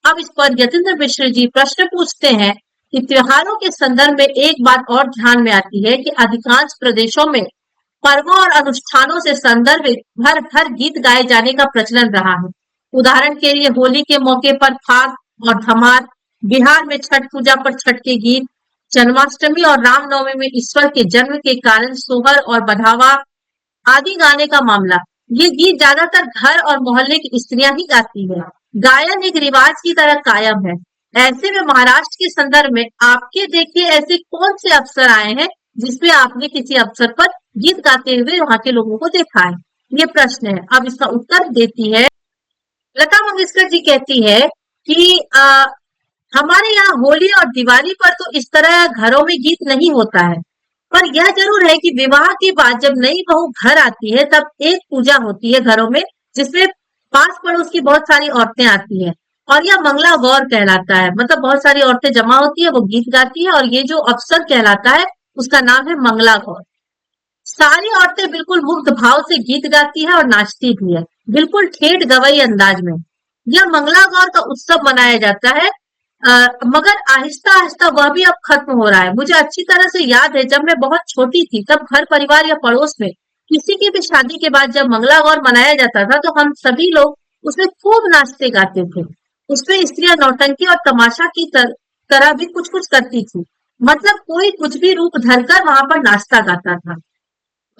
अब इस पर यतीन्द्र मिश्र जी प्रश्न पूछते हैं कि त्योहारों के संदर्भ में एक बात और ध्यान में आती है कि अधिकांश प्रदेशों में पर्वों और अनुष्ठानों से संदर्भित हर हर गीत गाए जाने का प्रचलन रहा है। उदाहरण के लिए होली के मौके पर फाग और धमार, बिहार में छठ पूजा पर छठ के गीत, जन्माष्टमी और रामनवमी में ईश्वर के जन्म के कारण सोहर और बधावा आदि गाने का मामला। ये गीत ज्यादातर घर और मोहल्ले की स्त्रियां ही गाती है। गायन एक रिवाज की तरह कायम है। ऐसे में महाराष्ट्र के संदर्भ में आपके देखिए ऐसे कौन से अवसर आए हैं जिसमें आपने किसी अवसर पर गीत गाते हुए वहां के लोगों को देखा है? ये प्रश्न है। अब इसका उत्तर देती है लता मंगेशकर जी, कहती है कि हमारे यहाँ होली और दिवाली पर तो इस तरह घरों में गीत नहीं होता है, पर यह जरूर है कि विवाह के बाद जब नई बहू घर आती है तब एक पूजा होती है घरों में, जिसमें पास पड़ोस की बहुत सारी औरतें आती हैं, और यह मंगला गौर कहलाता है। मतलब बहुत सारी औरतें जमा होती है, वो गीत गाती है, और ये जो अवसर कहलाता है उसका नाम है मंगला गौर। सारी औरतें बिल्कुल मुग्ध भाव से गीत गाती है और नाचती भी है, बिल्कुल ठेठ गवई अंदाज में। यह मंगला गौर का उत्सव मनाया जाता है, मगर आहिस्ता आहिस्ता वह भी अब खत्म हो रहा है। मुझे अच्छी तरह से याद है जब मैं बहुत छोटी थी तब घर परिवार या पड़ोस में किसी की भी शादी के बाद जब मंगला गौर मनाया जाता था तो हम सभी लोग उसमें खूब नाचते गाते थे। उसमें स्त्रियां नौटंकी और तमाशा की तरह भी कुछ कुछ करती थी। मतलब कोई कुछ भी रूप धरकर वहां पर नाचता गाता था।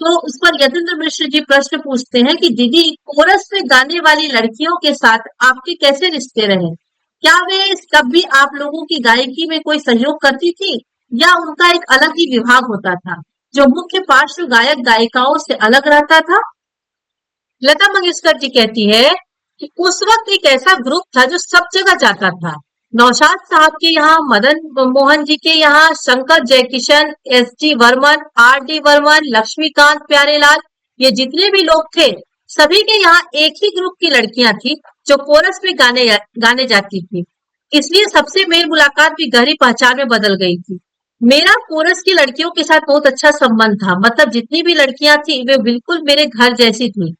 तो उस पर यतीन्द्र मिश्र जी प्रश्न पूछते हैं कि दीदी, कोरस में गाने वाली लड़कियों के साथ आपके कैसे रिश्ते रहे? क्या वे कभी आप लोगों की गायकी में कोई सहयोग करती थी, या उनका एक अलग ही विभाग होता था जो मुख्य पार्श्व गायक गायिकाओं से अलग रहता था? लता मंगेशकर जी कहती है कि उस वक्त एक ऐसा ग्रुप था जो सब जगह जाता था। नौशाद साहब के यहाँ, मदन मोहन जी के यहाँ, Shankar Jaikishan, S D Burman, R D Burman, Laxmikant Pyarelal, ये जितने भी लोग थे सभी के यहाँ एक ही ग्रुप की लड़कियां थी जो कोरस में गाने जाती थी। इसलिए सबसे मेल मुलाकात भी गहरी पहचान में बदल गई थी। मेरा कोरस की लड़कियों के साथ बहुत अच्छा संबंध था। मतलब जितनी भी लड़कियां थी वे बिल्कुल मेरे घर जैसी थी।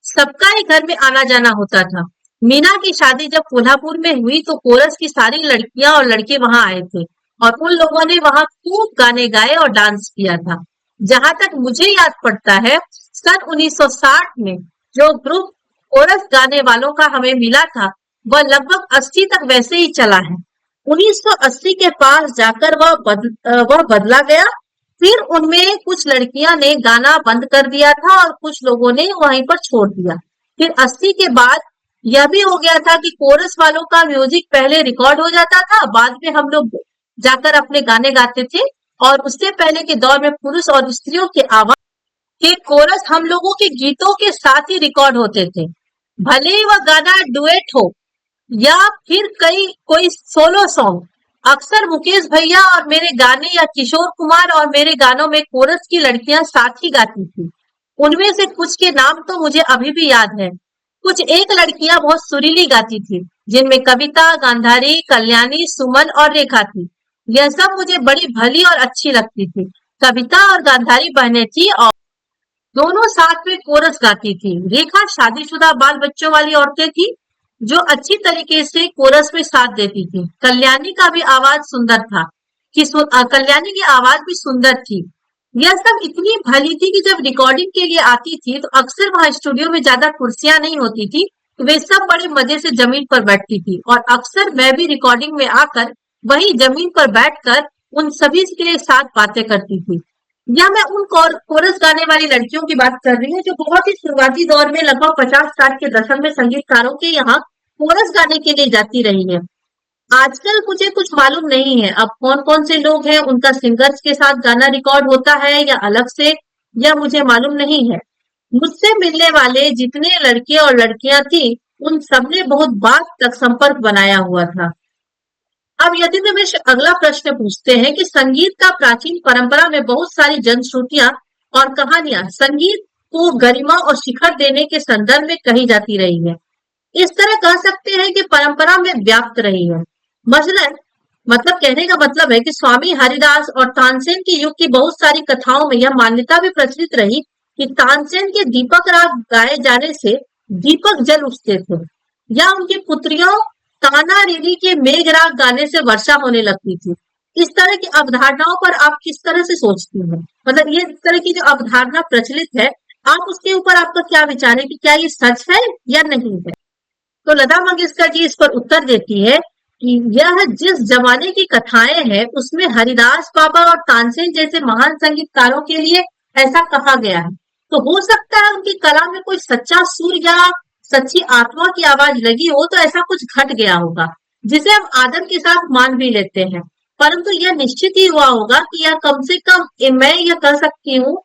सबका ही घर में आना जाना होता था। मीना की शादी जब कोल्हापुर में हुई तो कोरस की सारी लड़कियां और लड़के वहां आए थे, और उन लोगों ने वहां खूब गाने गाए और डांस किया था। जहां तक मुझे याद पड़ता है, सन 1960 में जो ग्रुप कोरस गाने वालों का हमें मिला था वह लगभग 80 तक वैसे ही चला है। 1980 के पास जाकर वह बदला गया। फिर उनमें कुछ लड़कियां ने गाना बंद कर दिया था और कुछ लोगों ने वहीं पर छोड़ दिया। फिर 80 के बाद यह भी हो गया था कि कोरस वालों का म्यूजिक पहले रिकॉर्ड हो जाता था, बाद में हम लोग जाकर अपने गाने गाते थे, और उससे पहले के दौर में पुरुष और स्त्रियों की आवाज के कोरस हम लोगों के गीतों के साथ ही रिकॉर्ड होते थे। भले ही वह गाना डुएट हो या फिर कोई सोलो सॉन्ग। अक्सर मुकेश भैया और मेरे गाने या किशोर कुमार और मेरे गानों में कोरस की लड़कियां साथ ही गाती थी। उनमें से कुछ के नाम तो मुझे अभी भी याद है। कुछ एक लड़कियां बहुत सुरीली गाती थी, जिनमें कविता, गांधारी, कल्याणी, सुमन और रेखा थी। यह सब मुझे बड़ी भली और अच्छी लगती थी। कविता और गांधारी बहनें थी और दोनों साथ में कोरस गाती थी। रेखा शादीशुदा बाल बच्चों वाली औरतें थी जो अच्छी तरीके से कोरस में साथ देती थी। कल्याणी का भी आवाज सुंदर था कल्याणी की आवाज भी सुंदर थी। यह सब इतनी भली थी कि जब रिकॉर्डिंग के लिए आती थी तो अक्सर वहां स्टूडियो में ज्यादा कुर्सियां नहीं होती थी, तो वे सब बड़े मजे से जमीन पर बैठती थी, और अक्सर मैं भी रिकॉर्डिंग में आकर वही जमीन पर बैठकर उन सभी के साथ बातें करती थी। या मैं उन कोरस गाने वाली लड़कियों की बात कर रही हूँ जो बहुत ही शुरुआती दौर में लगभग 50-60 के दशक में संगीतकारों के यहाँ कोरस गाने के लिए जाती रही है। आजकल मुझे कुछ मालूम नहीं है अब कौन कौन से लोग हैं, उनका सिंगर्स के साथ गाना रिकॉर्ड होता है या अलग से, या मुझे मालूम नहीं है। मुझसे मिलने वाले जितने लड़के और लड़कियां थी उन सबने बहुत बात तक संपर्क बनाया हुआ था। अब यतीन्द्र मिश्र अगला प्रश्न पूछते हैं कि संगीत का प्राचीन परंपरा में बहुत सारी जनश्रुतियां और कहानियां संगीत को गरिमा और शिखर देने के संदर्भ में कही जाती रही है। इस तरह कह सकते हैं कि परंपरा में व्याप्त रही है। मसलन मतलब कहने का मतलब है कि स्वामी हरिदास और तानसेन के युग की बहुत सारी कथाओं में यह मान्यता भी प्रचलित रही कि तानसेन के दीपक राग गाए जाने से दीपक जल उठते थे, या उनकी पुत्रियों ताना रेरी के मेघ राग गाने से वर्षा होने लगती थी। इस तरह की अवधारणाओं पर आप किस तरह से सोचती हैं? मतलब ये इस तरह की जो अवधारणा प्रचलित है, आप उसके ऊपर आपका क्या विचार है कि क्या ये सच है या नहीं है? तो लता मंगेशकर जी इस पर उत्तर देती है कि यह जिस जमाने की कथाएं हैं उसमें हरिदास बाबा और तानसेन जैसे महान संगीतकारों के लिए ऐसा कहा गया है। तो हो सकता है उनकी कला में कोई सच्चा सुर या सच्ची आत्मा की आवाज लगी हो, तो ऐसा कुछ घट गया होगा जिसे हम आदर के साथ मान भी लेते हैं। परंतु यह निश्चित ही हुआ होगा कि यह कम से कम मैं यह कह सकती हूँ,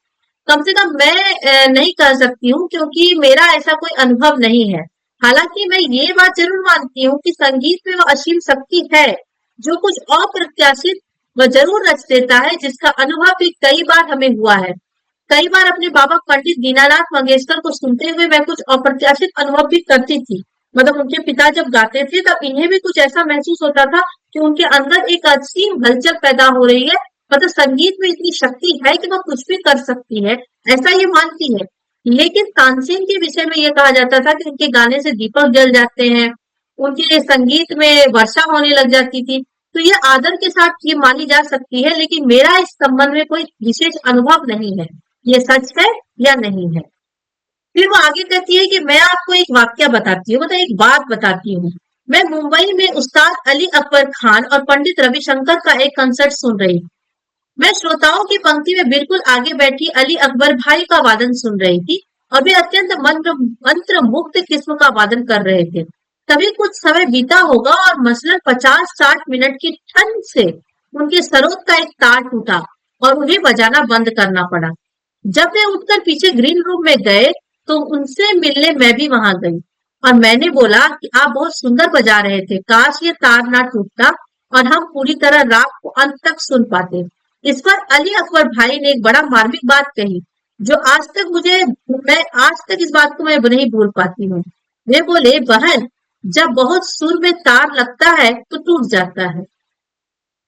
कम से कम मैं नहीं कह सकती हूँ, क्योंकि मेरा ऐसा कोई अनुभव नहीं है। हालांकि मैं ये बात जरूर मानती हूँ कि संगीत में वह असीम शक्ति है जो कुछ अप्रत्याशित वह जरूर रच देता है, जिसका अनुभव भी कई बार हमें हुआ है। कई बार अपने बाबा पंडित दीनानाथ मंगेशकर को सुनते हुए मैं कुछ अप्रत्याशित अनुभव भी करती थी। मतलब उनके पिता जब गाते थे तब इन्हें भी कुछ ऐसा महसूस होता था कि उनके अंदर एक असीम हलचल पैदा हो रही है। मतलब संगीत में इतनी शक्ति है कि वह कुछ भी कर सकती है, ऐसा ये मानती है। लेकिन तानसेन के विषय में यह कहा जाता था कि उनके गाने से दीपक जल जाते हैं, उनके संगीत में वर्षा होने लग जाती थी। तो यह आदर के साथ ये मानी जा सकती है, लेकिन मेरा इस संबंध में कोई विशेष अनुभव नहीं है। ये सच है या नहीं है? फिर वो आगे कहती है कि मैं आपको एक वाक्य बताती हूँ, मतलब एक बात बताती हूँ। मैं मुंबई में उस्ताद अली अकबर खान और पंडित रविशंकर का एक कंसर्ट सुन रही थी। मैं श्रोताओं की पंक्ति में बिल्कुल आगे बैठी अली अकबर भाई का वादन सुन रही थी और वे अत्यंत मंत्र मुक्त किस्म का वादन कर रहे थे। तभी कुछ समय बीता होगा और मसलन 50-60 मिनट की ठंड से उनके सरोद का एक तार टूटा और उन्हें बजाना बंद करना पड़ा। जब वे उठकर पीछे ग्रीन रूम में गए तो उनसे मिलने मैं भी वहां गई और मैंने बोला कि आप बहुत सुंदर बजा रहे थे, काश ये तार ना टूटता और हम पूरी तरह राग को अंत तक सुन पाते। इस पर अली अकबर भाई ने एक बड़ा मार्मिक बात कही जो मैं आज तक इस बात को मैं नहीं भूल पाती हूँ। वे बोले, बहन, जब बहुत सुर में तार लगता है तो टूट जाता है।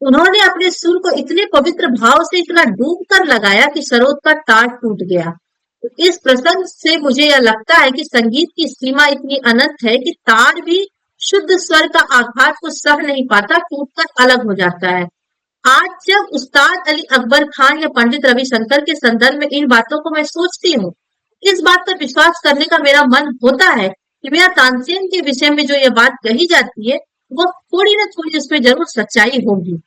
उन्होंने अपने सुर को इतने पवित्र भाव से इतना डूब कर लगाया कि सरोद का तार टूट गया। तो इस प्रसंग से मुझे यह लगता है कि संगीत की सीमा इतनी अनंत है कि तार भी शुद्ध स्वर का आघात को सह नहीं पाता, टूटकर अलग हो जाता है। आज जब उस्ताद अली अकबर खान या पंडित रविशंकर के संदर्भ में इन बातों को मैं सोचती हूँ, इस बात पर विश्वास करने का मेरा मन होता है कि मेरा तानसेन के विषय में जो यह बात कही जाती है वो थोड़ी ना थोड़ी उसमें जरूर सच्चाई होगी।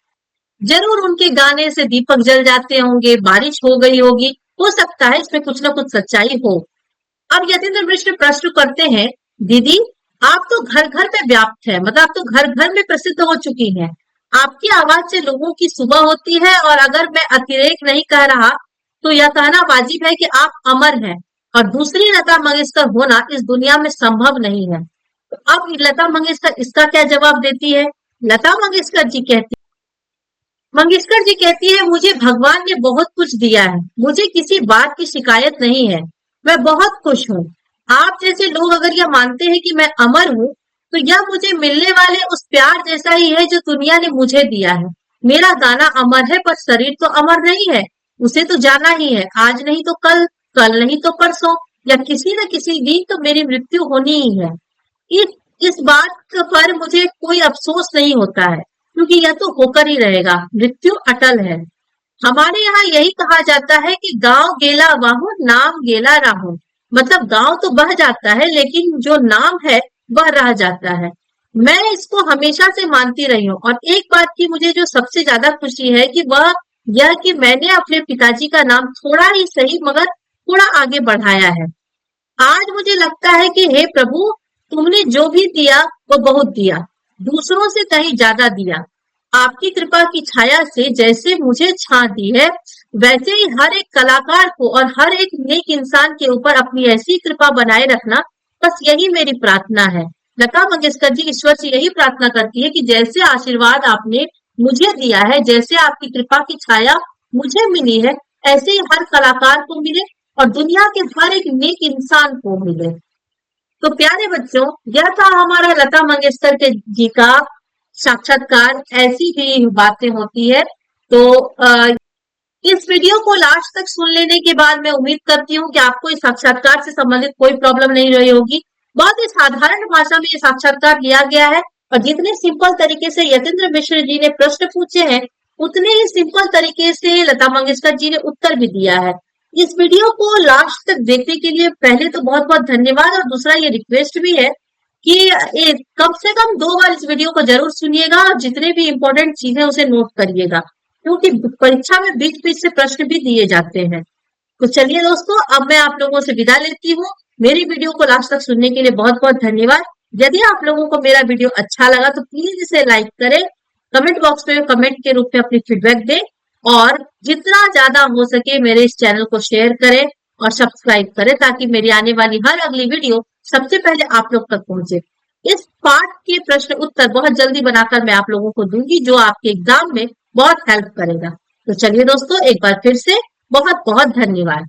जरूर उनके गाने से दीपक जल जाते होंगे, बारिश हो गई होगी, हो सकता है इसमें कुछ ना कुछ सच्चाई हो। अब यतीन्द्र मिश्र प्रश्न करते हैं, दीदी आप तो घर घर में व्याप्त है, मतलब आप तो घर घर में प्रसिद्ध हो चुकी हैं। आपकी आवाज से लोगों की सुबह होती है और अगर मैं अतिरेक नहीं कह रहा तो यह कहना वाजिब है कि आप अमर हैं और दूसरी लता मंगेशकर होना इस दुनिया में संभव नहीं है। तो अब लता मंगेशकर इसका क्या जवाब देती है? मंगेशकर जी कहती है, मुझे भगवान ने बहुत कुछ दिया है, मुझे किसी बात की शिकायत नहीं है, मैं बहुत खुश हूँ। आप जैसे लोग अगर यह मानते हैं कि मैं अमर हूँ तो यह मुझे मिलने वाले उस प्यार जैसा ही है जो दुनिया ने मुझे दिया है। मेरा गाना अमर है पर शरीर तो अमर नहीं है, उसे तो जाना ही है, आज नहीं तो कल, कल नहीं तो परसों, या किसी न किसी दिन तो मेरी मृत्यु होनी ही है। इस बात पर मुझे कोई अफसोस नहीं होता है, क्योंकि यह तो होकर ही रहेगा, मृत्यु अटल है। हमारे यहाँ यही कहा जाता है कि गांव गेला वाहू नाम गेला राहू, मतलब गांव तो बह जाता है लेकिन जो नाम है वह रह जाता है। मैं इसको हमेशा से मानती रही हूँ और एक बात की मुझे जो सबसे ज्यादा खुशी है कि वह यह कि मैंने अपने पिताजी का नाम थोड़ा ही सही मगर थोड़ा आगे बढ़ाया है। आज मुझे लगता है कि हे प्रभु, तुमने जो भी दिया वो बहुत दिया, दूसरों से कहीं ज्यादा दिया। आपकी कृपा की छाया से जैसे मुझे छां दी है वैसे ही हर एक कलाकार को और हर एक नेक इंसान के ऊपर अपनी ऐसी कृपा बनाए रखना बस यही मेरी प्रार्थना है। लता मंगेशकर जी ईश्वर से यही प्रार्थना करती है कि जैसे आशीर्वाद आपने मुझे दिया है, जैसे आपकी कृपा की छाया मुझे मिली है, ऐसे ही हर कलाकार को मिले और दुनिया के हर एक नेक इंसान को मिले। तो प्यारे बच्चों, यह था हमारा लता मंगेशकर के जी का साक्षात्कार। ऐसी भी बातें होती है। तो इस वीडियो को लास्ट तक सुन लेने के बाद मैं उम्मीद करती हूँ कि आपको इस साक्षात्कार से संबंधित कोई प्रॉब्लम नहीं रही होगी। बहुत ही साधारण भाषा में ये साक्षात्कार लिया गया है और जितने सिंपल तरीके से यतीन्द्र मिश्र जी ने प्रश्न पूछे हैं, उतने ही सिंपल तरीके से लता मंगेशकर जी ने उत्तर भी दिया है। इस वीडियो को लास्ट तक देखने के लिए पहले तो बहुत बहुत धन्यवाद और दूसरा ये रिक्वेस्ट भी है कि कम से कम 2 बार इस वीडियो को जरूर सुनिएगा और जितने भी इंपॉर्टेंट चीजें उसे नोट करिएगा, क्योंकि परीक्षा में बीच बीच से प्रश्न भी दिए जाते हैं। तो चलिए दोस्तों, अब मैं आप लोगों से विदा लेती हूँ। मेरी वीडियो को लास्ट तक सुनने के लिए बहुत बहुत धन्यवाद। यदि आप लोगों को मेरा वीडियो अच्छा लगा तो प्लीज इसे लाइक करें, कमेंट बॉक्स में कमेंट के रूप में अपनी फीडबैक दें और जितना ज्यादा हो सके मेरे इस चैनल को शेयर करें और सब्सक्राइब करें ताकि मेरी आने वाली हर अगली वीडियो सबसे पहले आप लोग तक पहुंचे। इस पाठ के प्रश्न उत्तर बहुत जल्दी बनाकर मैं आप लोगों को दूंगी, जो आपके एग्जाम में बहुत हेल्प करेगा। तो चलिए दोस्तों, एक बार फिर से बहुत बहुत धन्यवाद।